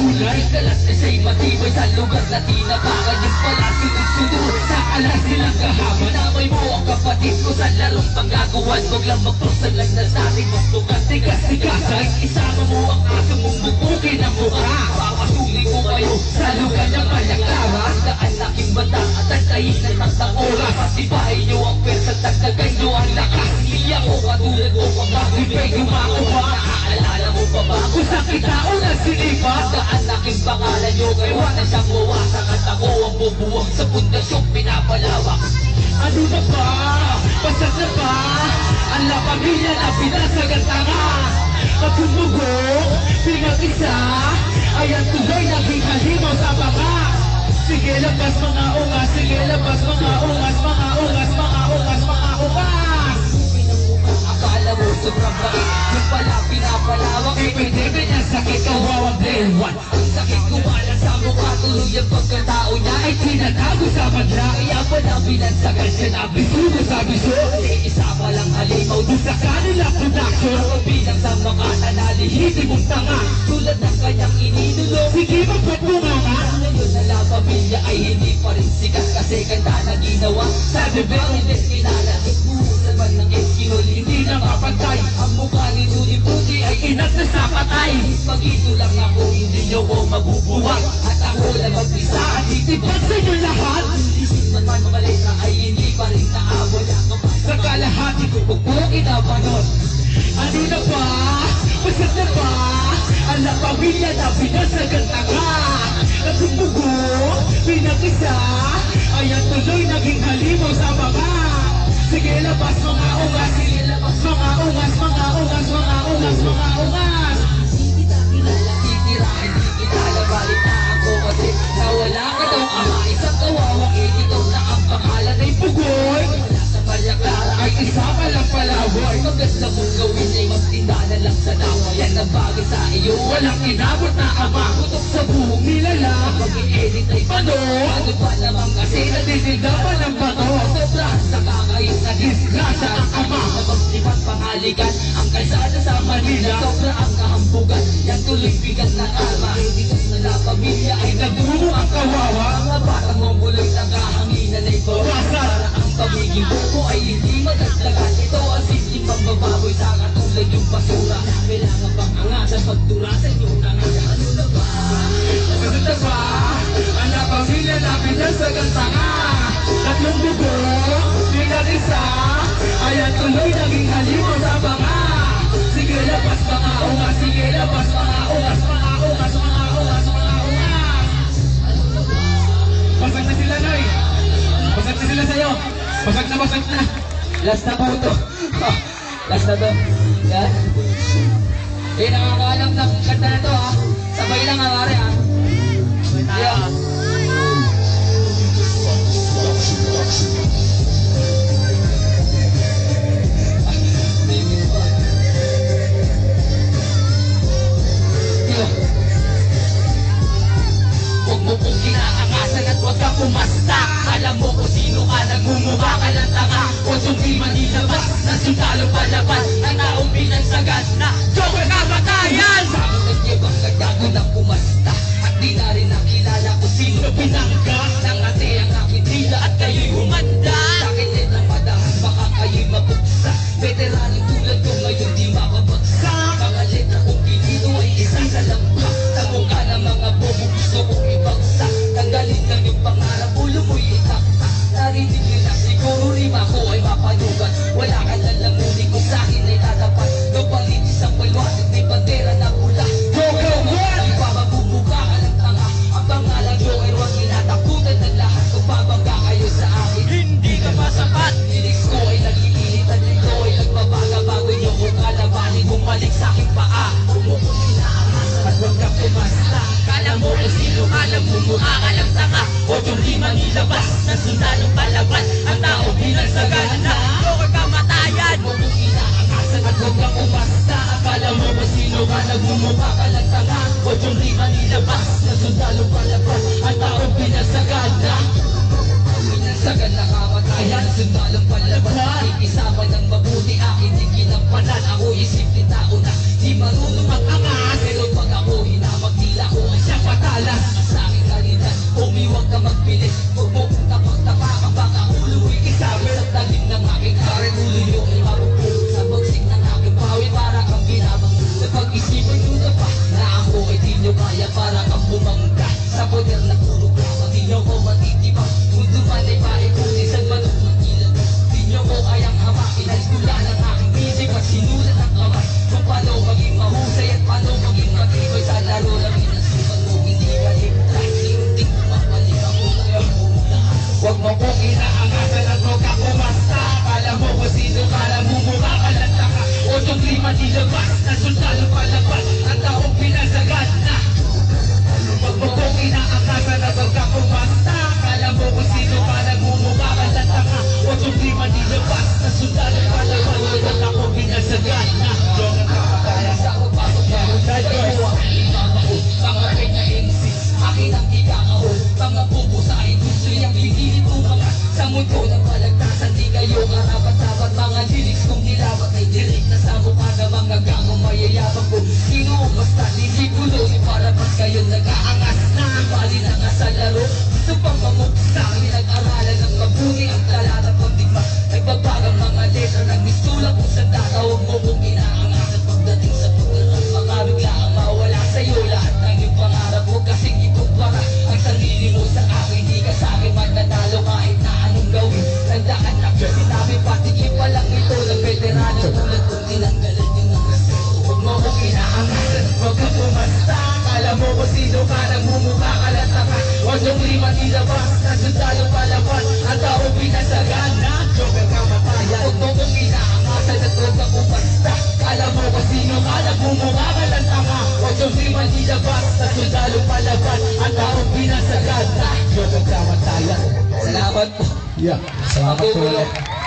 tunay. Kalas na siya'y matibay sa lugar na tinabakan. Yung pala sunod-sunod sa alas silang kahaba. Namay mo ang kapatid ko sa larong panggagawan. Huwag lang magprosal lang na natin magtukan. Tigas-tigasan, isama mo ang aso mong bubukin ang mukha. Papasuloy mo kayo sa lugar ng malakaran. Daan laking banda at tantayin ng taktang oras. Pasipahin nyo ang pwersa, tagtagan nyo ang lakas. Hindi ako katulad mo pang bakit gumakuha. Naaalala mo pa ba kung saan kita unang sinipa? Daan laking pangalan nyo, gawa na siyang mawasak. At ako ang bubuwag sa pundasyong pinapalawak. Ano na ba? Basag na ba? Ang la pamilya na pinasagat na nga. Pagkumugo, pinag-isa, ayan tuloy naging halimaw sa baka. Sige labas mga ungas, sige labas mga ungas, mga ungas, mga ungas, mga ungas. Akala mo sobrang bait, yung pala pinapalawak. Ipinibig niya sakit, kawawang day one. Ang sakit kumala sa mukha, tuloy ang pagkatao niya ay tinatago sa madla. Kaya pala binansagan siya na bisugo sa biso. Kasi isa pa lang halimaw doon sa kanila production. Bilang sa mga nanalihiti mong tanga, tulad ng kanyang ininulo. Sige magpatbunga nga. Ngayon na la pamilya ay hindi pa rin sikat. Kasi kanta na ginawa sa bebel. Iles kinala, ikusan man ng eskinol. Hindi na mapantay, ang mukha ni Judy Puti ay inat na sa patay. Pag-ito lang ako, hindi nyo ko mabubuwag. At ako lang mag-isa at titipag sa inyo lahat. Isip man makalita ay hindi pa rin naawala. Sa kalahati ko, huwag po kinabanon. Ano na ba? Masat na ba? Ang la pamilya na pinasagat na ka. Nagsubugo, pinag-isa, ayan tuloy naging halimaw sa mga. Sige labas mga ungas, sige labas mga ungas, mga ungas, mga ungas, mga ungas. Hindi kita kilala, titira, hindi kita nabalita ako kasi nawala ka daw ama. Isang kawawang editor na ang pangalan ay Pugoy. Wala sa Maria Clara ay isa pa lang palaboy. Maganda mong gawin ay magtinda na lang sa nawa. Yan ang bagay sa iyo, walang inabot na ama. Putok sa buhong nilala, pag-i-edit ay pano. Ano ba naman kasi natitinda pa ng bato. Sobrang sa kakais na disgrasya ang ama. Napagsipat pangalikan ang kalsada sa Manila. Sobra ang kahambugan, yan tuloy bigat ng alma. Editos na la pamilya ay nagbuo ang kawawa. Mga batang mong buloy ng kahanginan ay bawasan. Para ang pamiging buko ay hindi madagdagan. Ito ang simpleng pagbababoy sa katulad yung basura. Kailangan pang angasan pagdurasan yung nangasan. Ano na ba? Ano na ba? Ang la pamilya na pinasagan tanga. Tatlong bugo, pinag-isa, ayan tuloy naging halimaw sa banga. Sige labas mga ungas, sige labas mga ungas, mga ungas, mga ungas, mga ungas. Basag na sila, Noy. Basag na sila sa'yo. Basag na, basag na. Last na po ito. Last na to. Yan. Eh, nakakaalam ng kanta na to, ha. Sabay lang, ha, pare, ha. Yeah. Huwag mo kong kinaangasan at huwag kang umasta. Alam mo kung sino ka, nagmumukha ka lang tanga. Huwag yung di manilabas, nasundalo palaban. Ang taong binansagan na joke kamatayan. Sa akin nagyabang nagdago ng umasta. At di na rin nakilala kung sino pinangga. Nang ate ang aking dila at kayo'y humanda. Sakit din ang madahan, baka kayo'y mabuksa. Veteranong tulad ko ngayon di makabagsak. Mga letra kong pinito ay isang salampak. Tanong ka ng mga bobo, gusto kong ibagsak. Tanggalin lang yung pangarap, ulo mo'y itaktak. Narinig nyo na siguro rima ko ay mapanugan. Wala ka lang lang ngunit kung sa'kin ay tatapat. Nagpalitis ang palwasit, may bandera na pula. Go, go, go! Ipapabumuka ka ng tanga. Ang pangalan nyo ay huwag inatakutan ng lahat. Kung babangga kayo sa akin, hindi ka masapat. Lyrics ko ay naglilit at ito ay nagbabaga. Bago nyo kung kalabanin, bumalik sa'king paa. Umukong inaangasan at huwag kang umasta. Kala mo kung sino ka, nagmumukha ka lang tanga. O yung di manilabas, nasundalong palaban. Ang tao binansagan na joke kamatayan. Huwag mong inaangasan at huwag kang umasta. Akala mo kung sino ka, nagmumukha ka lang tanga. O yung di manilabas, nasundalong palaban. Ang tao binansagan na binansagan na kamatayan. Sundalong palaban, ikisama ng mabuti akin di ginampanan. Ako isip ni tao na di marunong mag-angas. Pero pag ako hinamag nila ko ang siyang kaya para kang bumangga sa poder na programa. Di nyo ko matitibang, mundo man ay paikutin sa manok ng ilaw. Di nyo ko kayang hamakin, halisdula ng aking isip at sinulat ang kamay kung paano maging mahusay at paano maging matibay sa laro lang inasukan mo. Hindi ka ligtas, linting bumabalik ako kaya mumulaan. Huwag mo kong inaangasan at huwag ka kumasta. Kala mo kung sino ka lang mumura ka lang taka. O itong klima nilabas na sundalo palabas ang taong pinasagad na. Huwag mo kong inaangasan at huwag ka kumasta. Kala mo kung sino ka lang mumura ka lang taka. O itong klima nilabas na sundalo palabas ang taong pinasagad na. Yung ang kakakaya sa pagpasok na hulad ko. Mga pinag-insist, akin ang ikakaon. Mga bubo sa industriyang pinilit umangat. Sa mundo ng palagtasan, di kayo karapat-dapat. Mga lyrics kong nilawat ay direct na sa mukha ng mga gangong mayayabang ko. Inuubasta, hindi puloy para mas kayo nag-aangas na. Bali na nga sa laro, gusto pang mamuksa. Pinag-aralan ng mabuti ang talatang pagdigma. Nagbabagang mga letra ng mistula kung saan tatawag mo kung inaangas. At pagdating sa pagkakas, mga bigla ang mawala sa'yo. Lahat ng iyong pangarap mo kasing ikumpara ang sarili mo sa akin. Di ka sa akin mananalo kahit na anong gawin. Tandaan na sinabi pati iba lang ito ng veterano tulad kung tinanggalan yung mga respeto. Huwag mo kong inaangasan, huwag ka pumasta. Kala mo kung sino ka, nagmumukha ka lang taka. Huwag yung lima nilabas, nasundalo palabas ang taong pinasagan na joker ka matayan. Huwag mo kong inaangasan at huwag ka pumasta. Kala mo kung sino ka, nagmumukha ka lang taka. Huwag yung lima nilabas, nasundalo palabas ang taong pinasagan na joker ka matayan. Salamat po. Yeah, salamat po.